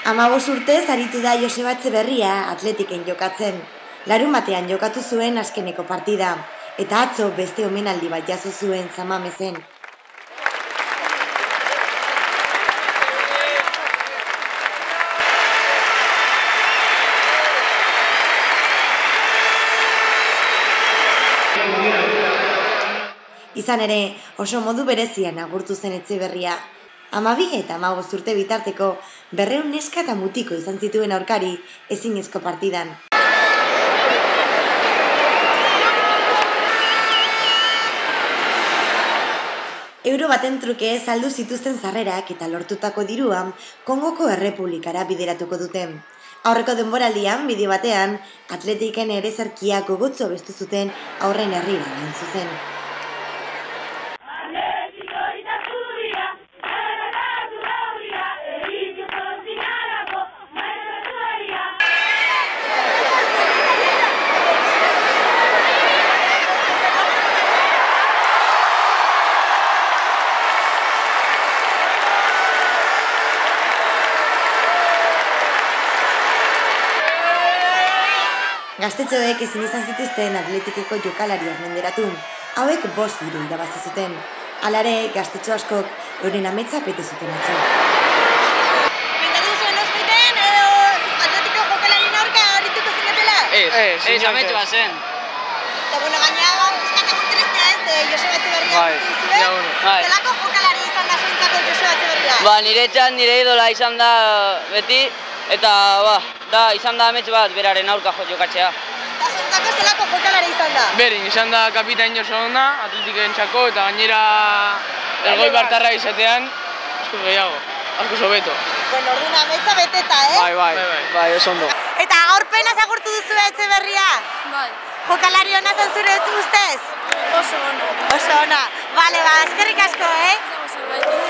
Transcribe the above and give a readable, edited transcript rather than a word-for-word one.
15 urtez aritu da Joseba Etxeberria Atletiken jokatzen. Larunbatean jokatu zuen azkeneko partida, eta atzo beste omenaldi bat jaso zuen San Mamesen. Izan ere, oso modu berezian agurtu zen Etxeberria. 12 eta 15 urte bitarteko 200 neska eta mutiko izan zituen aurkari ezinezko partidan. Euro baten truke saldu zituzten sarrerak eta lortutako dirua Kongoko Errepublikara bideratuko dute. Aurreko denboraldian, bideo batean, Atletiken erezerkia gogotzo bestu zuten aurren herrira hain zuzen. Gaztetxoek ezin izan zituzten Atletikeko jokalariak menderatu, hauek 5 diru irabazi zuten. Hala ere, gaztetxo askok euren ametsa bete zuten atzo. Pentatu zuen ospiten edo Atletiko jokalarien aurka horrituko zinetela? Ez, ametsa bat zen. Eta bueno, gainera bizkata gurteleztea ez, Joseba Etxeberria zuen. Zelako jokalari izan da zuentzako Joseba Etxeberria? Nire idola izan da beti, eta izan da amets bat beraren aurka jokatzea. Eta zuentzako zelako jokalari izan da? Berin, izan da kapitain oso ona, Atletiken txako, eta gainera elgoi bartarra izatean, asko gehiago, asko sobeto. Bueno, orduan ametsa beteta, Bai, oso ondo. Eta aurpenaz agurtu duzu Etxeberria? Bai. Jokalari hona zen zure ustez? Oso ona. Oso ona. Bale, eskerrik asko, Zerbait.